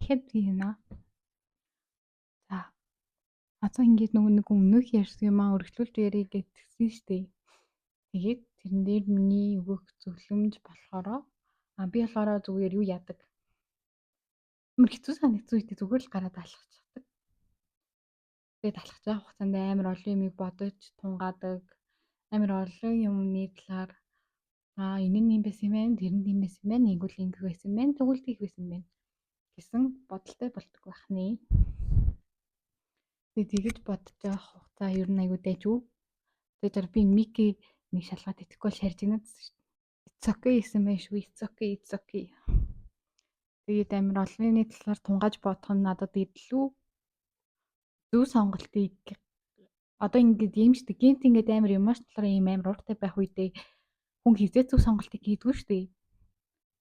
дахиад би хийнэ. За. Одоо ингээд нэг өмнөх ярьсан юмаа өргөжлүүлж ярий гэдгсэн штеп. Тэгээд тэрэн дээр миний өгөх зөвлөмж болохоро би болохоор зүгээр юу яадаг. Амар хэцүү санагдсан үедээ зүгээр л гараад алхацдаг. Тэгээд алхаж байгаа хугацаанд амар олон юмыг бодож тунгаадаг. Амар олон юмны талаар энэ нь юм байсан юм байна, тэр нь юм байсан юм байна, ингэвэл ингэх байсан юм байна, тэгвэл тийх байсан юм байна гэсэн бодолтой болдог байхны. Тэгээд тэгэж бодож байгаа хугацаа ер нь аягүй дайжгүй. Тэгээд би Мики нэг шалгаад итгэхгүй л шаржигнадсэн шүү дээ. It's okay гэсэн байх шүү. It's okay, it's okay. Тэгээд амар олонний талаар тунгааж бодох нь надад илүү зөв сонголтыг одоо ингээд юм шүү дээ. Гинт ингээд амар эмоционал юм амар ууртай байх үедээ хүн хизээ зөв сонголтыг хийдгүү шүү дээ.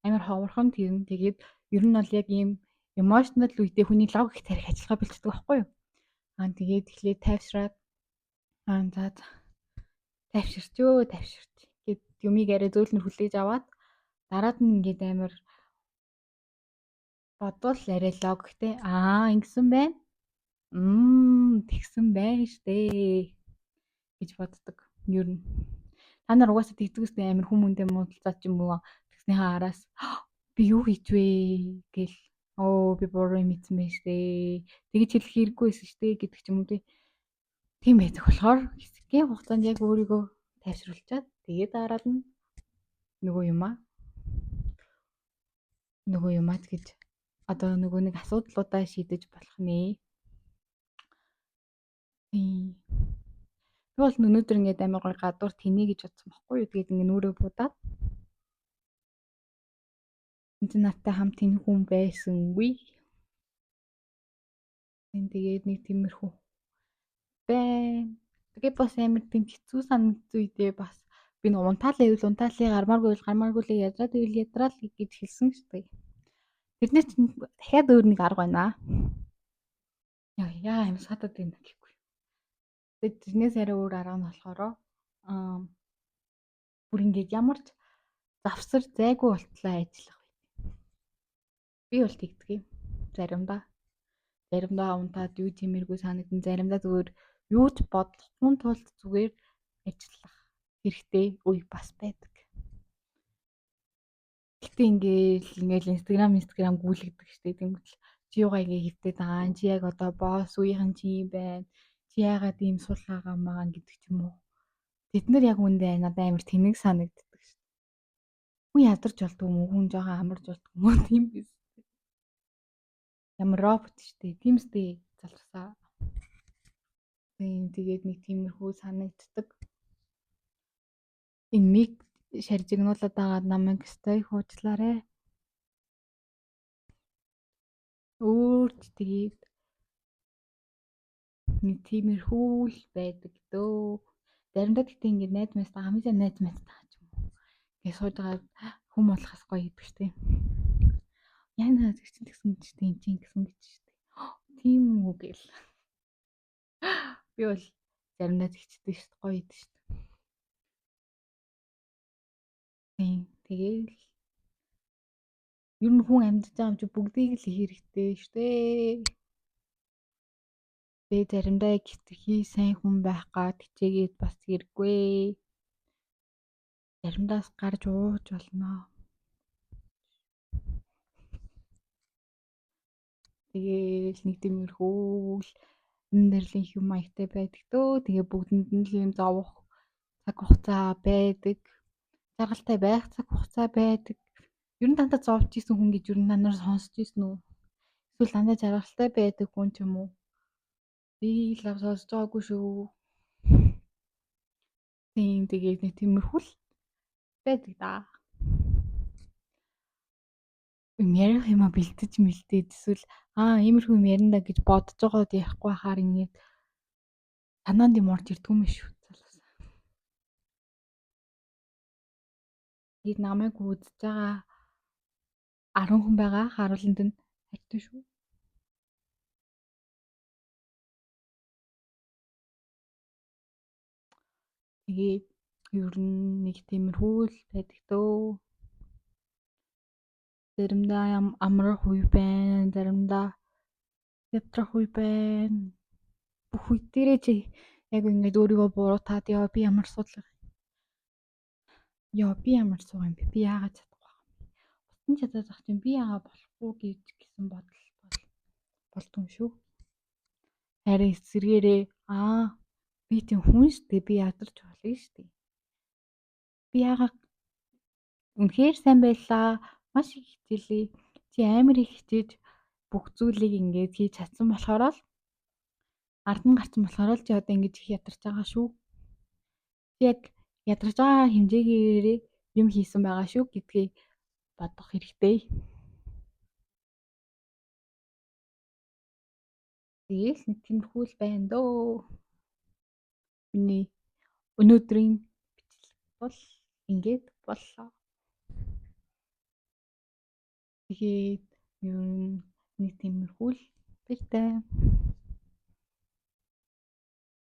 Амар ховорхон тэрнэ. Тэгээд ер нь бол яг ийм эмоционал үедээ хүний логик тарих ажиллагаа болчихдог байхгүй юу? Тэгээд эхлээд тайвшраад за тайвширч гэд юмыг арай зөөлнөр хүлээж аваад дараад нь ингээд амар бодвол арай логиктэй ингэсэн байна. Тэгсэн байна штэ гэж боддог. Ер нь та нар угаасаа тэгдэгстэй амар хүмүүндээ муудалцаад ч юм уу тэгснийхаа араас би юу хийж вэ гэл би буруу юм хийсэн байж тээ. Тэгэж хэлэх хэрэггүй байсан штэ гэдэг ч юм уу тийм байдаг болохоор хэсгийн хугацаанд яг өөрийгөө тайвшруулчаад тэгээд дараад нь нөгөө юмаа гэж одоо нөгөө нэг асуудлуудаа шийдэж болох нэ. Би бол өнөөдөр ингээд амар гой гадуур тэнэ гэж бодсон байхгүй юу. Тэгээд ингээд нүрээ будаад энэ надтай хамт энэ хүн байсангүй. Тэгээд нэг тиймэрхүү байна. Тэгээд бас амар тийм хэцүү санагдсан үедээ бас би нэг унтаалыг гармааргүй л ядраад гэж хэлсэн шүү дээ. Тэрнээс дахиад өөр нэг арга байна. Яа юм сатад байна гэхгүй. Тэгээд тэрнээс арай өөр арга нь болохоор бүр ингээд ямар ч завсар зайгүй болтлоо ажиллах байдаг. Би бол тэгдэг юм. Заримдаа унтаад юу тиймэрхүү санагдан заримдаа зүгээр юу ч бодохгүй тулд зүгээр ажиллах хэрэгтэй үе бас байдаг. Гэтэ ингээл Instagram гүйлгдэг штэ. Тэнгүүт чи юугаа ингээ хөвтөд байгаа. Чи яг одоо босс үеийн чи юм байна. Чи яагаад ийм сул хагаамаа гэдэг ч юм уу. Бид нар яг үндэ надад амар тэнэг санагддаг штэ. Хүн ядарч болдгоо юм уу? Хүн жоохон амарч болдгоо юм уу? Тийм биз. Ямар робот штэ. Тиймстэй залуусаа. Тэгээд нэг тиймэрхүү санагддаг. Энэ миг шаржигнуулаад байгаа намайг стой хуучлаарай. Өөрч тэгээд нэг тиймэрхүү л байдаг дөө. Заримдаа гэхдээ ингээд найз мэдээ хамгийн сайн найз мэдээ тааж юм. Ингээд сууж байгаа хүм болохоос гоё гэдэг штэ. Яна тэгсэн штэ энэ чинь гэсэн гэж штэ. Тийм үү гэл. Би бол заримдаа тэгчдэг штэ гоё идэв штэ. Тэгээл ер нь хүн амьдж байгаа юм чи бүгдийг л хэрэгтэй штэ. Тэгээ заримдаа хитрхи сайн хүн байх гад хичээгээд бас хэрэггүй. Заримдаас гарч ууж болно. Тэгээл нэг тиймэрхүү л энэ дэрлийн юм маягтай байдаг дөө. Тэгээ бүгдэнд нь л юм зовох цаг хугацаа байдаг. Жаргалтай байх цаг хугацаа байдаг. Ер нь дандаа зовж исэн хүн гэж ер нь танаар сонсч ирсэн үү? Эсвэл дандаа жаргалтай байдаг хүн ч юм уу? Би л сонсож байгаагүй шүү. Тэгээд нэг тиймэрхүү л байдаг да. Ярих юм а бэлдэж мэлдээд эсвэл иймэрхүү юм ярина гэж бодож байгаад ярихгүй хахаар ингээд санаанд юм орж ирдэг юм шүү залуусаа. Тэгээд намайг үзэж байгаа 10 хүн байгаа харууланд нь хайртай шүү. Тэгээд ер нь нэг тиймэрхүү л байдаг дөө. Заримдаа амрах үе байна, заримдаа ятрах үе байна. Бүх үе дээрээ чи яг ингээд өөрийгөө буруутаад яа би ямар судлах. Яа би ямар суу юм бэ? Би яагаад чадахгүй юм бэ? Бусдын чадаад ах чинь би яагаад болохгүй гэж гэсэн бодол болдгоо шүү. Харин эсвэргээрээ би тийм хүн шүү дээ. Би ядарч болно шүү дээ. Би яагаад үнэхээр сайн байлаа. Маш их хичээлээ. Чи амар их хичээж бүх зүйлийг ингээд хийж чадсан болохоор л ард нь гарсан болохоор л чи одоо ингэж их ядарч байгаа шүү. Чи яг ядарч байгаа хэмжээгээрээ юм хийсэн байгаа шүү гэдгийг бодох хэрэгтэй. Тэгээл нэг тиймэрхүү л байна дөө. Миний өнөөдрийн бичлэг бол ингээд боллоо. Тэгээд ер нь нэг тиймэрхүү л баяртай.